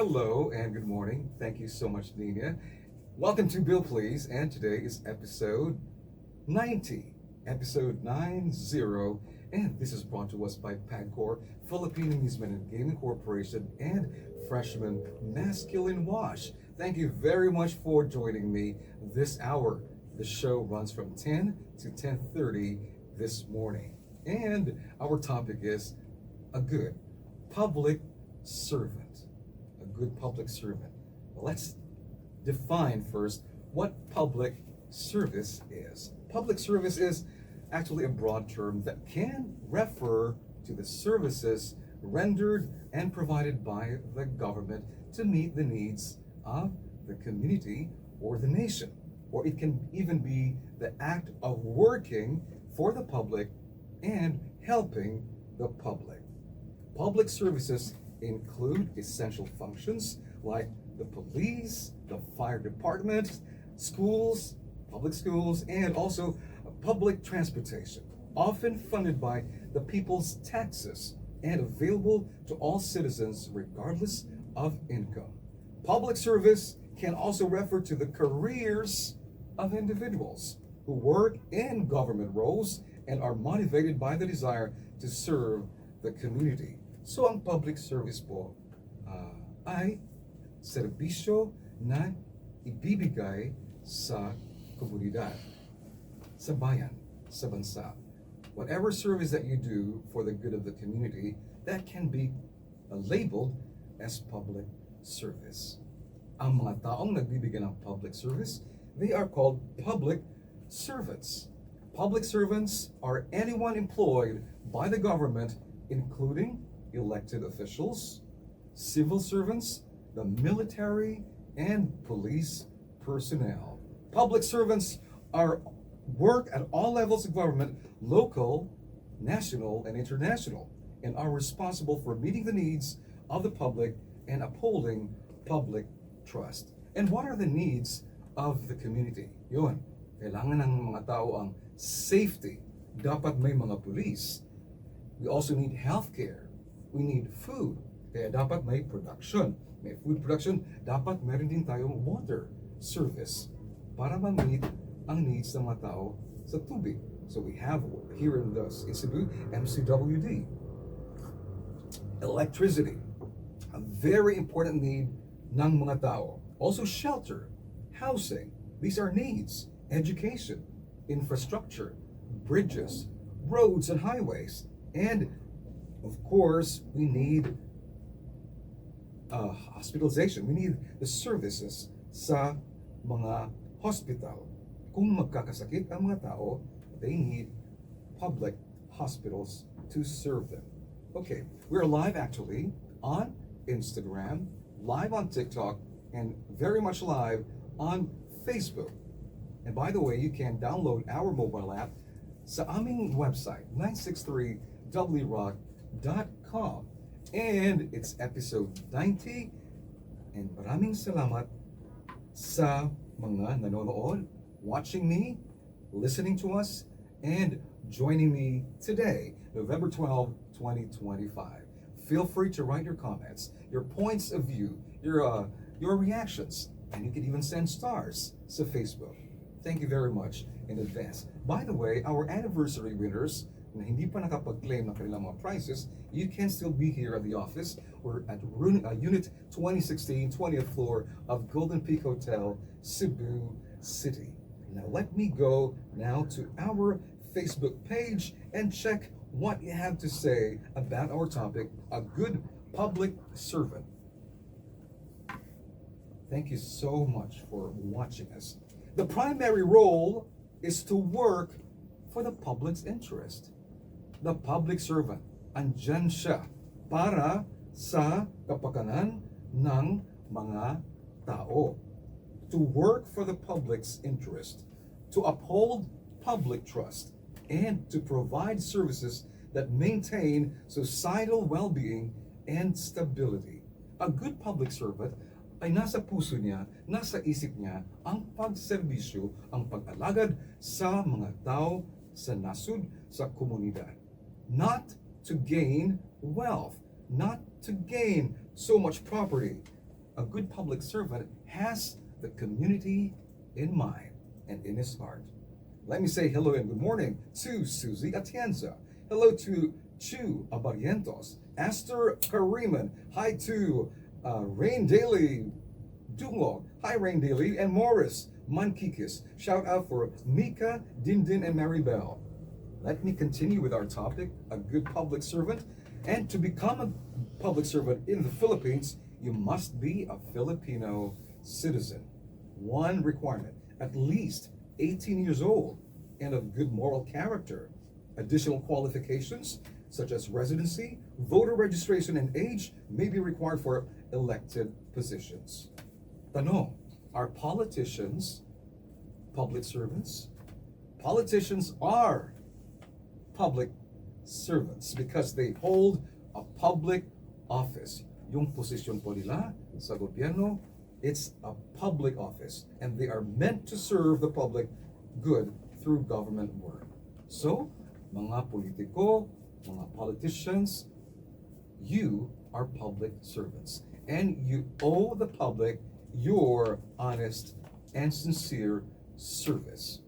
Hello and good morning. Thank you so much, Nina. Welcome to Bill Please, and today is episode 90, episode 90, and this is brought to us by PAGCOR, Philippine Amusement and Gaming Corporation, and Freshman Masculine Wash. Thank you very much for joining me this hour. The show runs from 10 to 10:30 this morning, and our topic is a good public servant. A good public servant. Well, let's define first what public service is. Public service is actually a broad term that can refer to the services rendered and provided by the government to meet the needs of the community or the nation. Or it can even be the act of working for the public and helping the public. Public services include essential functions like the police, the fire department, schools, public schools, and also public transportation, often funded by the people's taxes and available to all citizens regardless of income. Public service can also refer to the careers of individuals who work in government roles and are motivated by the desire to serve the community. So ang public service po ay serbisyo na ibibigay sa komunidad, sa bayan, sa bansa. Whatever service that you do for the good of the community, that can be labeled as public service. Ang mga taong nagbibigay ng public service, they are called public servants. Public servants are anyone employed by the government, including elected officials, civil servants, the military, and police personnel. Public servants are work at all levels of government, local, national, and international, and are responsible for meeting the needs of the public and upholding public trust. And what are the needs of the community? Yun, kailangan ng mga tao ang safety. Dapat may mga police. We also need healthcare. We need food. Kaya dapat may production. May food production. Dapat meron din tayong water service para ma-meet ang needs ng mga tao sa tubig. So we have here in Cebu, MCWD. Electricity. A very important need ng mga tao. Also shelter, housing. These are needs. Education, infrastructure, bridges, roads and highways, and of course, we need hospitalization. We need the services sa mga hospital. Kung magkakasakit ang mga tao, they need public hospitals to serve them. Okay, we're live actually on Instagram, live on TikTok, and very much live on Facebook. And by the way, you can download our mobile app sa aming website, 963wrock.com. And it's episode 90. And maraming salamat sa mga nanonood, watching me, listening to us, and joining me today, November 12, 2025. Feel free to write your comments, your points of view, your reactions, and you can even send stars sa Facebook. Thank you very much in advance. By the way, our anniversary winners na hindi pa nakapag-claim ng kanilang mga prizes, you can still be here at the office. We're at Unit 2016, 20th floor of Golden Peak Hotel, Cebu City. Now let me go now to our Facebook page and check what you have to say about our topic, a good public servant. Thank you so much for watching us. The primary role is to work for the public's interest. The public servant, andyan siya para sa kapakanan ng mga tao. To work for the public's interest, to uphold public trust, and to provide services that maintain societal well-being and stability. A good public servant ay nasa puso niya, nasa isip niya ang pagserbisyo, ang pag-alagad sa mga tao, sa nasud, sa komunidad. Not to gain wealth, not to gain so much property, A good public servant has the community in mind and in his heart. Let me say hello and good morning to Susie Atienza. Hello to Chu Abarientos, Esther Kariman. Hi to Rain Daly Dungog. Hi Rain Daly and Morris Mankikis. Shout out for Mika, Dindin, and Maribel. Let me continue with our topic, a good public servant. And to become a public servant in the Philippines, you must be a Filipino citizen. One requirement, at least 18 years old and of good moral character. Additional qualifications such as residency, voter registration, and age may be required for elected positions. Tanong, are politicians public servants? Politicians are public servants because they hold a public office. Yung posisyon po nila sa gobyerno, it's a public office and they are meant to serve the public good through government work. So, mga politiko, mga politicians, you are public servants and you owe the public your honest and sincere service.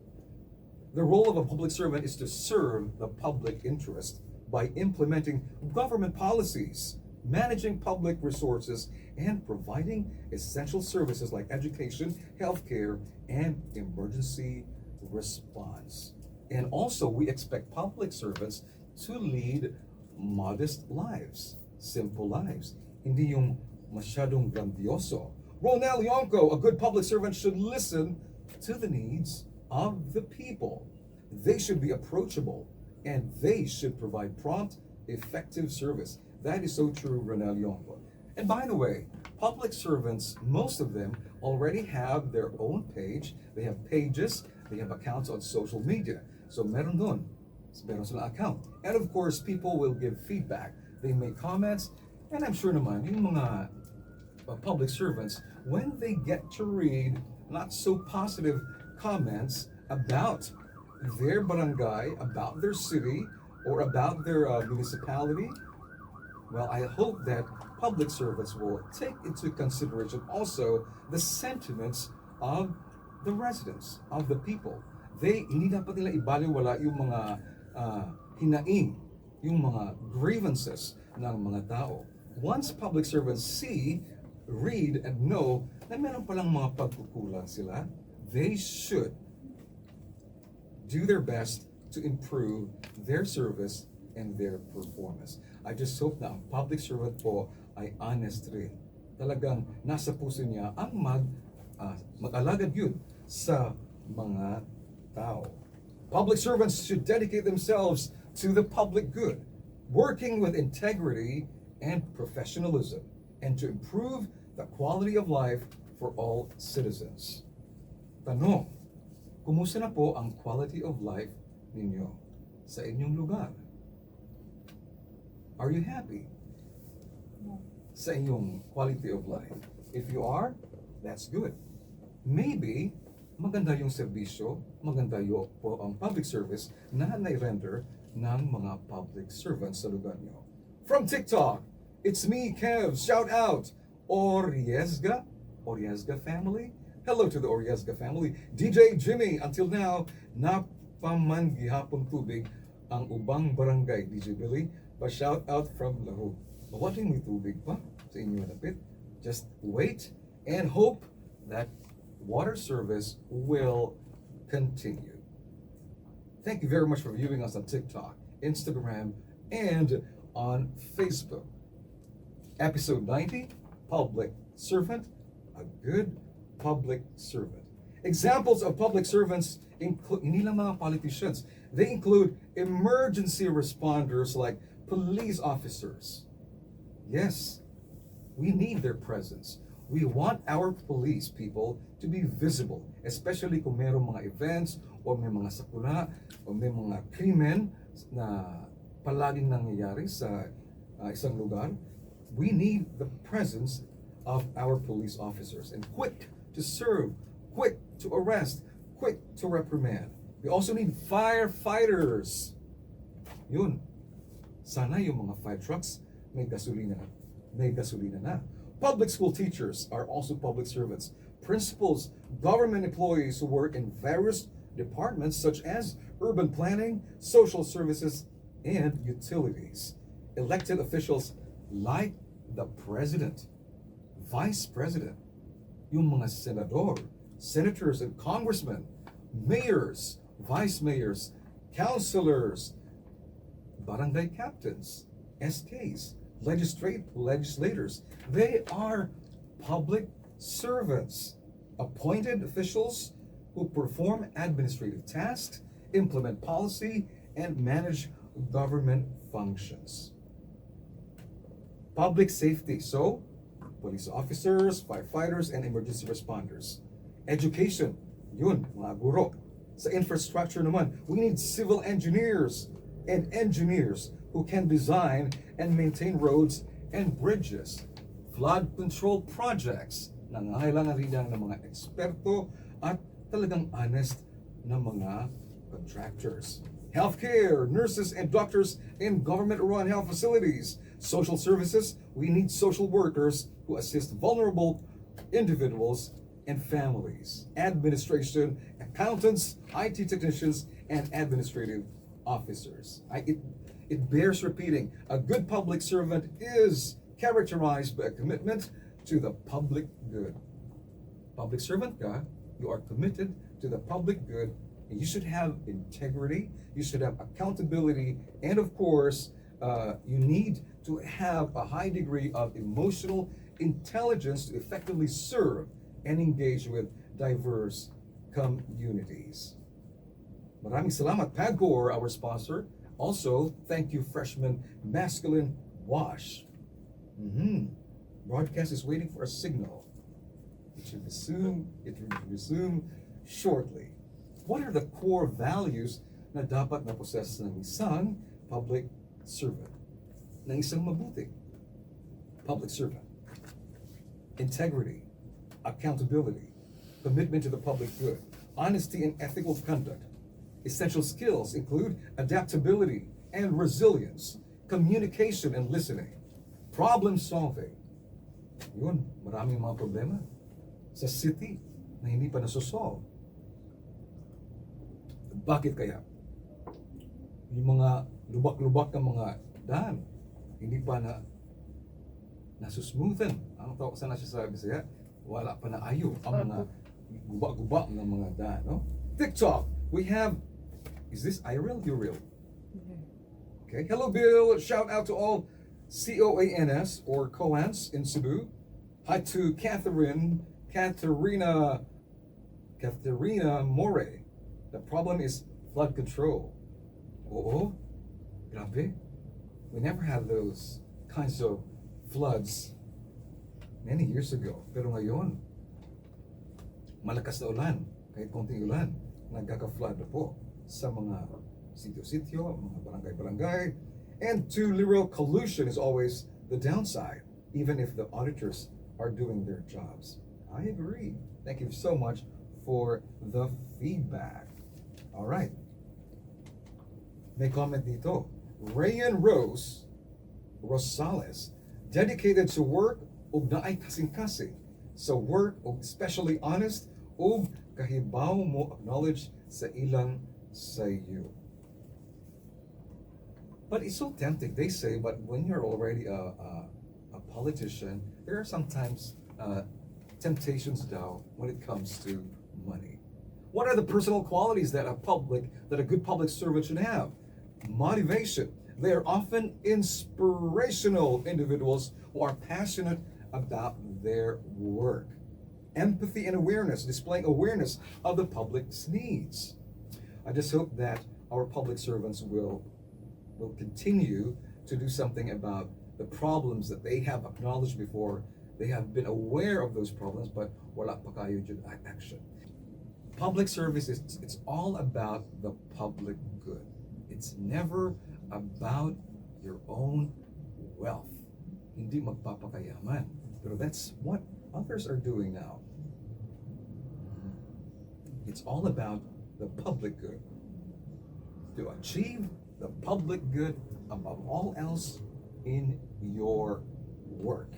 The role of a public servant is to serve the public interest by implementing government policies, managing public resources, and providing essential services like education, healthcare, and emergency response. And also, we expect public servants to lead modest lives, simple lives. Hindi yung masyadong grandioso. Ronel Yonko, a good public servant should listen to the needs of the people. They should be approachable and they should provide prompt, effective service. That is so true, Ronel Yonko. And by the way, public servants, most of them already have their own page. They have pages, they have accounts on social media. So meron dun, meron silang account. And of course, people will give feedback. They make comments, and I'm sure naman, yung mga public servants, when they get to read not so positive comments about their barangay, about their city, or about their municipality, well, I hope that public servants will take into consideration also the sentiments of the residents, of the people. Hindi dapat nila ibaliwala yung mga hinaing, yung mga grievances ng mga tao. Once public servants see, read, and know na meron palang mga pagkukulang sila, they should do their best to improve their service and their performance. I just hope na ang public servant po ay honest rin. Talagang nasa puso niya ang mag-alagad yun sa mga tao. Public servants should dedicate themselves to the public good, working with integrity and professionalism, and to improve the quality of life for all citizens. Tanong, kumusta na po ang quality of life ninyo sa inyong lugar? Are you happy sa inyong quality of life? If you are, that's good. Maybe maganda yung serbisyo, maganda yung po ang public service na nai-render ng mga public servants sa lugar nyo. From TikTok, it's me, Kev. Shout out, Oriesga family. Hello to the Oriesga family. DJ Jimmy, until now, napamanggihapon tubig ang ubang barangay. DJ Billy, but shout out from Lahu. Mawating may tubig pa sa inyo napit. Just wait and hope that water service will continue. Thank you very much for viewing us on TikTok, Instagram, and on Facebook. Episode 90, Public Servant, a good public servant. Examples of public servants include, hindi lang mga politicians, they include emergency responders like police officers. Yes, we need their presence. We want our police people to be visible, especially kung mayroong mga events o may mga sakuna o may mga krimen na palaging nangyayari sa isang lugar. We need the presence of our police officers and quick to serve, quick to arrest, quick to reprimand. We also need firefighters. Yun. Sana yung mga fire trucks may gasolina na. Public school teachers are also public servants. Principals, government employees who work in various departments such as urban planning, social services, and utilities. Elected officials like the president, vice president, yung mga senador, senators and congressmen, mayors, vice mayors, councilors, barangay captains, SKs, legislators. They are public servants, appointed officials who perform administrative tasks, implement policy, and manage government functions. Public safety, so police officers, firefighters, and emergency responders. Education, yun, mga guro. Sa infrastructure naman, we need civil engineers and engineers who can design and maintain roads and bridges. Flood control projects, nangangailangan rin yan ng mga eksperto at talagang honest na mga contractors. Healthcare, nurses and doctors in government-run health facilities. Social services, we need social workers who assist vulnerable individuals and families. Administration, accountants, IT technicians, and administrative officers. It bears repeating, a good public servant is characterized by a commitment to the public good. Public servant ka, you are committed to the public good, and you should have integrity, you should have accountability, and of course, you need to have a high degree of emotional intelligence to effectively serve and engage with diverse communities. Maraming salamat, PAGCOR, our sponsor. Also, thank you, Freshman Masculine Wash. Broadcast is waiting for a signal. It should resume shortly. What are the core values na dapat na possess ng isang public servant? Ng isang mabuting public servant? Integrity, accountability, commitment to the public good, honesty and ethical conduct. Essential skills include adaptability and resilience, communication and listening, problem solving. Yun, maraming mga problema sa city na hindi pa nasosolve. Bakit kaya? Yung mga lubak-lubak ng mga daan, hindi pa na nasusmoothen. Ang tawag sana siya sa Bisaya, wala pa na ayo ang mga guba-guba ng mga daan. No? TikTok, we have, is this iReal? YouReal? Okay, hello Bill, shout out to all COANS or COANS in Cebu. Hi to Catherina More. The problem is flood control. Oo, grabe. We never had those kinds of floods many years ago. Pero ngayon, malakas na ulan, kahit konting ulan, nagkaka-flood na po sa mga sitio-sitio, mga barangay-barangay. And too liberal collusion is always the downside, even if the auditors are doing their jobs. I agree. Thank you so much for the feedback. All right. May comment dito. Rayan Rosales, dedicated to work ug naay kasing-kasing sa work ug especially honest ug kahibaw mo acknowledge sa ilang sayo. But it's so tempting. They say, but when you're already a politician, there are sometimes temptations now when it comes to money. What are the personal qualities that a good public servant should have? Motivation. They are often inspirational individuals who are passionate about their work. Empathy and awareness, displaying awareness of the public's needs. I just hope that our public servants will continue to do something about the problems that they have acknowledged before. They have been aware of those problems, but wala pa kayo dyan action. Public service it's all about the public good. It's never about your own wealth. Hindi magpapakayaman. Pero that's what others are doing now. It's all about the public good. To achieve the public good above all else in your work.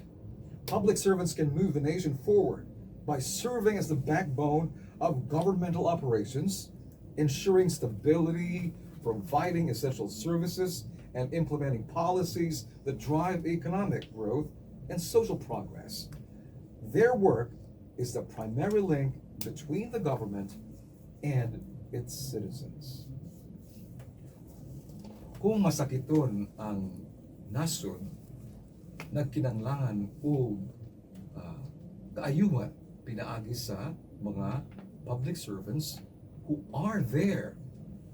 Public servants can move the nation forward by serving as the backbone of governmental operations, ensuring stability, providing essential services, and implementing policies that drive economic growth and social progress. Their work is the primary link between the government and its citizens. Kung masakiton ang nasod, nagkinanglangan o kaayuhan pinaagi sa mga public servants who are there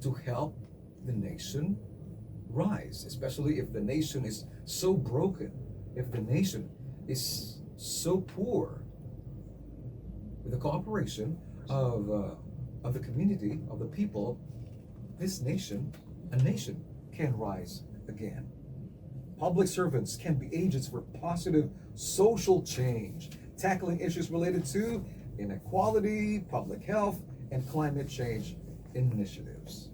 to help the nation rise, especially if the nation is so broken, if the nation is so poor. With the cooperation of the community, of the people, this nation, a nation, can rise again. Public servants can be agents for positive social change, tackling issues related to inequality, public health, and climate change initiatives.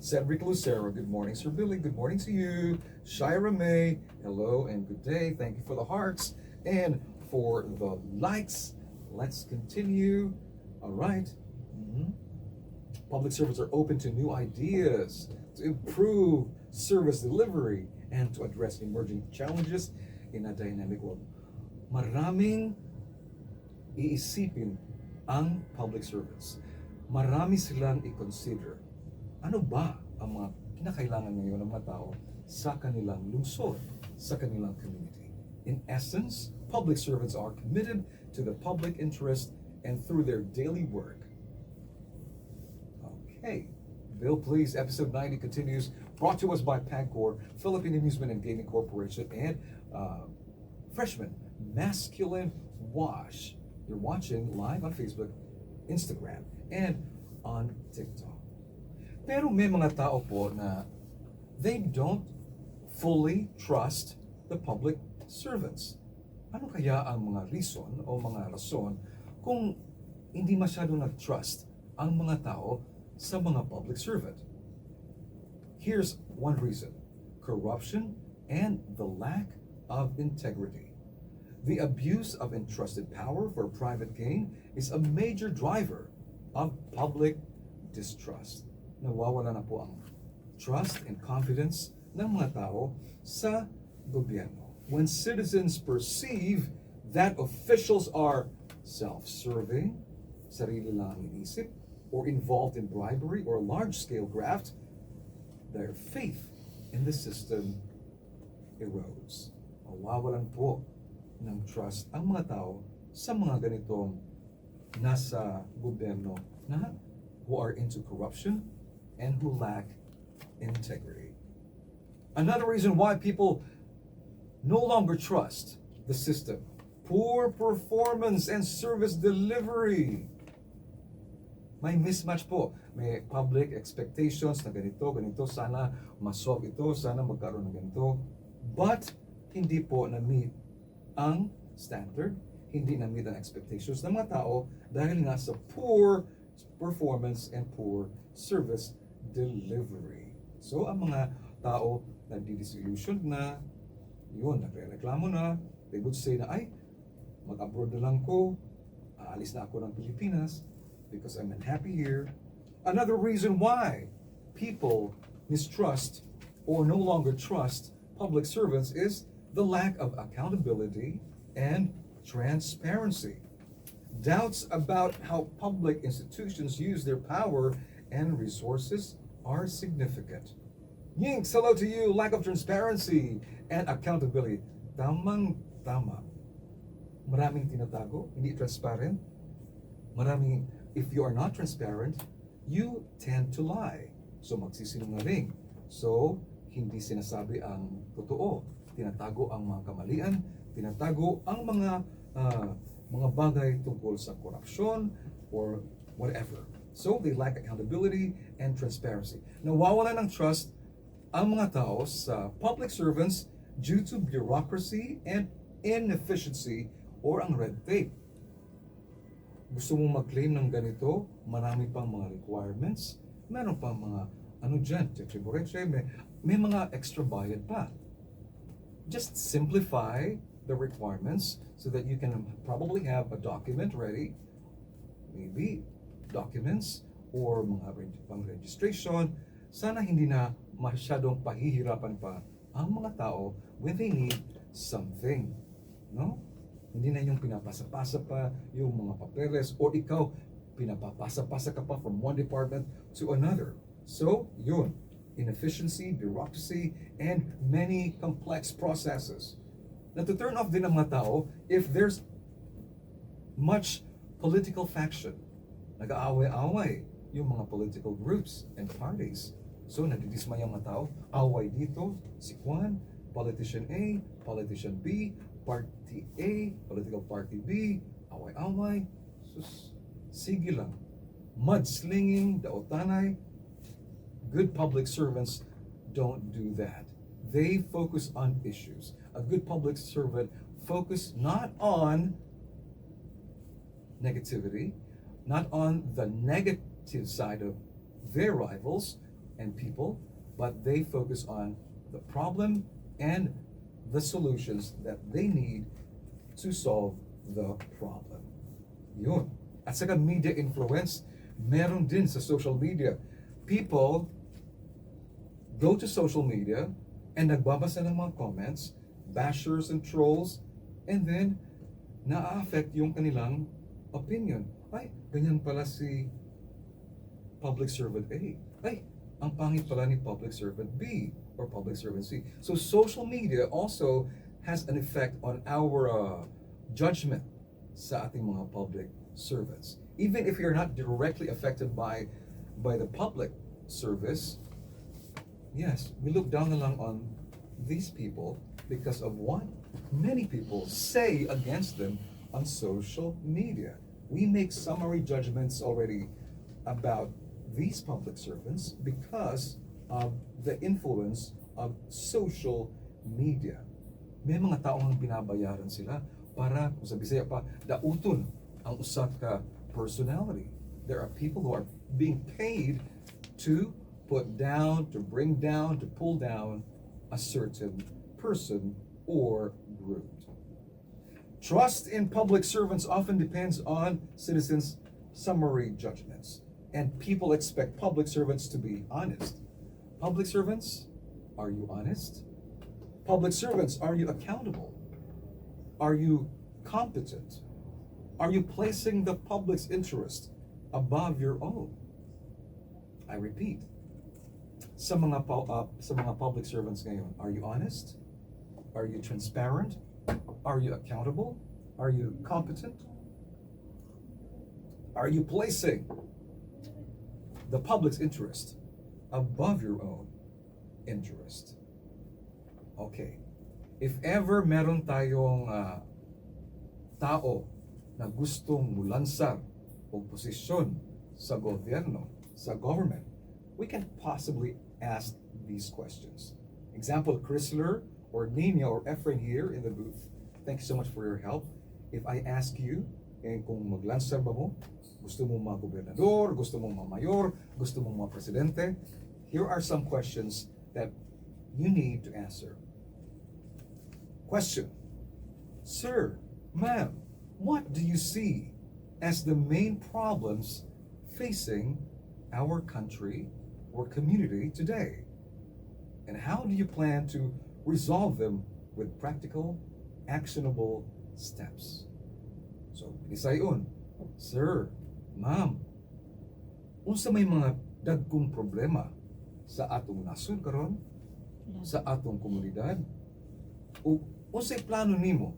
Cedric Lucero, good morning. Sir Billy, good morning to you. Shira May, hello and good day. Thank you for the hearts and for the likes. Let's continue. All right. Public servants are open to new ideas, to improve service delivery, and to address emerging challenges in a dynamic world. Maraming iisipin ang public servants. Marami silang i-consider. Ano ba ang mga kinakailangan ngayon ng mga tao sa kanilang lungsod, sa kanilang community? In essence, public servants are committed to the public interest and through their daily work. Okay, Bill Please, episode 90 continues, brought to us by PAGCOR, Philippine Amusement and Gaming Corporation, and Freshman Masculine Wash. You're watching live on Facebook, Instagram, and on TikTok. Pero may mga tao po na they don't fully trust the public servants. Ano kaya ang mga reason o mga rason kung hindi masyado nag-trust ang mga tao sa mga public servant? Here's one reason: corruption and the lack of integrity. The abuse of entrusted power for private gain is a major driver of public distrust. Nawawala na po ang trust and confidence ng mga tao sa gobyerno. When citizens perceive that officials are self-serving, sarili lang ang inisip, or involved in bribery or large-scale graft, their faith in the system erodes. Mawawalan po ng trust ang mga tao sa mga ganitong nasa gobyerno na who are into corruption and who lack integrity. Another reason why people no longer trust the system: poor performance and service delivery. May mismatch po. May public expectations na ganito, sana masolve ito, sana magkaroon ng ganito. But hindi po na-meet ang standard, hindi na-meet ang expectations ng mga tao dahil nga sa poor performance and poor service delivery. So ang mga tao na disillusioned na, yun, nagre-reklamo na, they would say na, ay, mag-abroad na lang ko, aalis na ako ng Pilipinas because I'm unhappy here. Another reason why people mistrust or no longer trust public servants is the lack of accountability and transparency. Doubts about how public institutions use their power and resources are significant. Yinks, hello to you. Lack of transparency and accountability. Tamang-tama. Maraming tinatago, hindi transparent. Maraming, if you are not transparent, you tend to lie. So magsisinungaling. So, hindi sinasabi ang totoo. Tinatago ang mga kamalian, tinatago ang mga bagay tungkol sa korupsyon or whatever. So, they lack accountability and transparency. Nawawala ng trust ang mga tao sa public servants due to bureaucracy and inefficiency or ang red tape. Gusto mong mag-claim ng ganito, marami pang mga requirements, meron pang mga ano dyan, may mga extra bayad pa. just simplify the requirements so that you can probably have a document ready, maybe documents or mga pang-registration. Sana hindi na masyadong pahihirapan pa ang mga tao when they need something. No? Hindi na yung pinapasa-pasa pa yung mga papeles or ikaw pinapapasa-pasa ka pa from one department to another. So, yun. Inefficiency, bureaucracy, and many complex processes. Na to turn off din ang mga tao if there's much political faction. Nag-aaway-away yung mga political groups and parties. So, nagdidismay ang mga tao. Away dito, si Juan, politician A, politician B, party A, political party B, away-away. Sus, sige lang. Mudslinging, daotanay. Good public servants don't do that. They focus on issues. A good public servant focus not on negativity, not on the negative side of their rivals and people, but they focus on the problem and the solutions that they need to solve the problem. Yun. At saka media influence, meron din sa social media. People go to social media and nagbabasa ng mga comments, bashers and trolls, and then na-affect yung kanilang opinion. Ay, ganyan pala si public servant A. Ay, ang pangit pala ni public servant B or public servant C. So social media also has an effect on our judgment sa ating mga public servants. Even if you're not directly affected by the public service, yes, we look down na lang on these people because of what many people say against them on social media. We make summary judgments already about these public servants because of the influence of social media. May mga taong binabayaran sila para, kung sa Bisaya pa, dauton ang usa ka personality. There are people who are being paid to put down, to bring down, to pull down a certain person or group. Trust in public servants often depends on citizens' summary judgments, and people expect public servants to be honest. Public servants, are you honest? Public servants, are you accountable? Are you competent? Are you placing the public's interest above your own? I repeat, sa mga public servants ngayon, are you honest? Are you transparent? Are you accountable? Are you competent? Are you placing the public's interest above your own interest? Okay. If ever meron tayong tao na gustong mulansar o posisyon sa gobyerno, sa government, we can possibly ask these questions. Example, Chrysler or Nina or Efren here in the booth, thank you so much for your help. If I ask you, kung maglansar ba mo, gusto mo mga gobernador, gusto mo mga mayor, gusto mo mga presidente, here are some questions that you need to answer. Question: Sir, ma'am, what do you see as the main problems facing our country or community today? And how do you plan to resolve them with practical, actionable steps? So, isayon, Sir, Ma'am, unsa may mga dagkong problema sa atong nasod karon, sa atong komunidad, o unsay plano nimo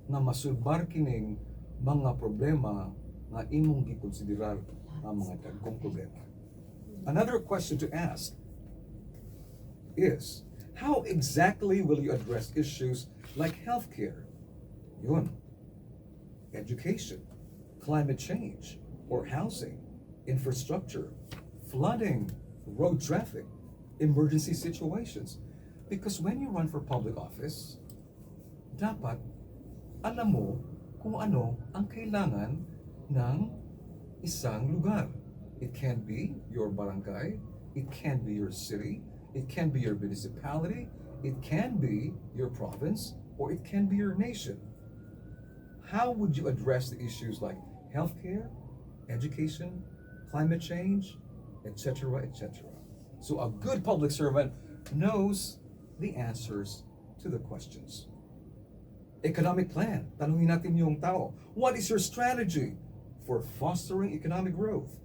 nga masulbar kining mga problema nga imong gikonsiderar nga mga dagkong problema? Another question to ask is, how exactly will you address issues like healthcare, yun, education, climate change, or housing, infrastructure, flooding, road traffic, emergency situations? Because when you run for public office, dapat alam mo kung ano ang kailangan ng isang lugar. It can be your barangay, it can be your city, it can be your municipality, It can be your province or it can be your nation. How would you address the issues like healthcare, education, climate change, etc., etc.? So a good public servant knows the answers to the questions. Economic plan. Tanungin natin yung tao. What is your strategy for fostering economic growth?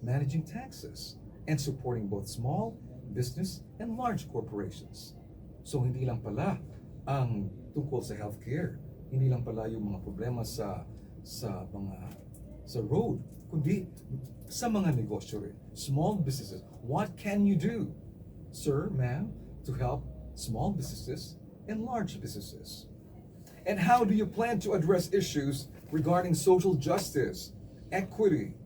Managing taxes and supporting both small business and large corporations. So hindi lang pala ang tungkol sa healthcare, hindi lang pala yung mga problema sa road, kundi sa mga negosyo rin. Small businesses. What can you do, sir, ma'am, to help small businesses and large businesses? And how do you plan to address issues regarding social justice, equity,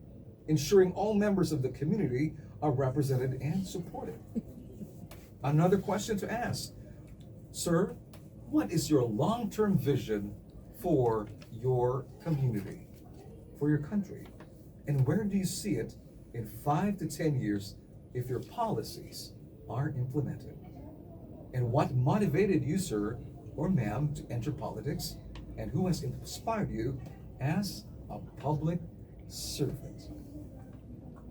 ensuring all members of the community are represented and supported? Another question to ask, sir, what is your long-term vision for your community, for your country? And where do you see it in 5 to 10 years if your policies are implemented? And what motivated you, sir or ma'am, to enter politics? And who has inspired you as a public servant?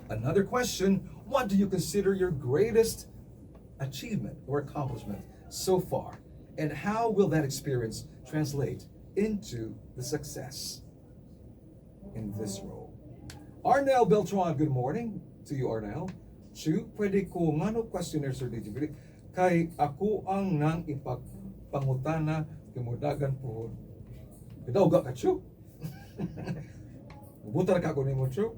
Another question, what do you consider your greatest achievement or accomplishment so far? And how will that experience translate into the success in this role? Arnel Beltran, good morning to you, Arnel. Chu, pwede ko ngano questionnaire, Sir DJ? Kay ako ang nang ipagpangutana kimudagan po. Gidawga ka, Chu. Butar ka ko nimo, Chu.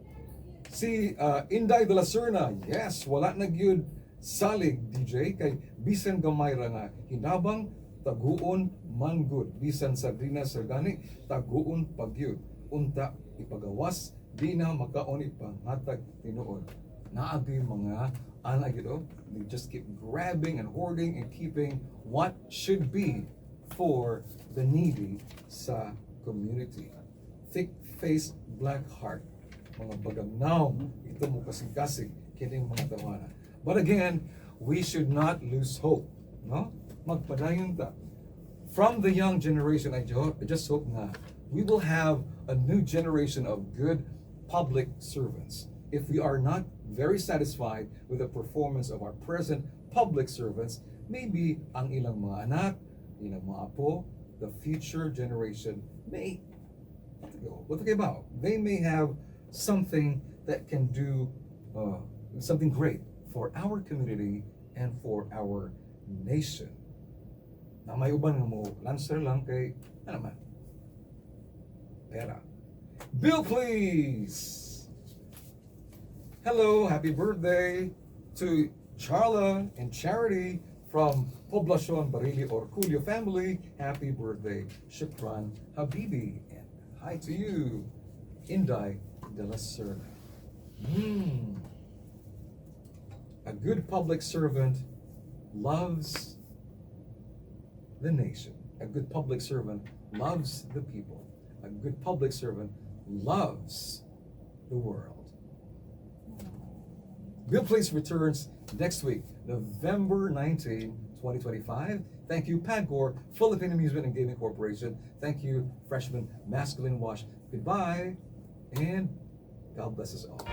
Si Inday de la Serna, yes, wala na gyud salig DJ kay bisan gamay ra nga hinabang taguon man good, bisan sardinas sardani taguon pagyud, unta ipagawas di na makaon ipanghatag tinuod. Naagi mga ana gyud, they just keep grabbing and hoarding and keeping what should be for the needy sa community. Thick-faced black heart, mga bagagnaw, ito mo kasing-kasing kining mga tawanan. But again, we should not lose hope. No? Magpadayon ta. From the young generation, I just hope na we will have a new generation of good public servants. If we are not very satisfied with the performance of our present public servants, maybe ang ilang mga anak, ilang mga apo, the future generation may, what about? They may have something that can do something great for our community and for our nation. Na may uban nga mo, lancer lang kay, ano man? Pera. Bill, please! Hello, happy birthday to Charla and Charity from Poblacion Barili Orculio family. Happy birthday, Shukran Habibi. And hi to you, Inday de la Serna. A good public servant loves the nation. A good public servant loves the people. A good public servant loves the world. Bill Place returns next week, November 19, 2025. Thank you, Pagcor, Philippine Amusement and Gaming Corporation. Thank you, Freshman Masculine Wash. Goodbye, and God bless us all.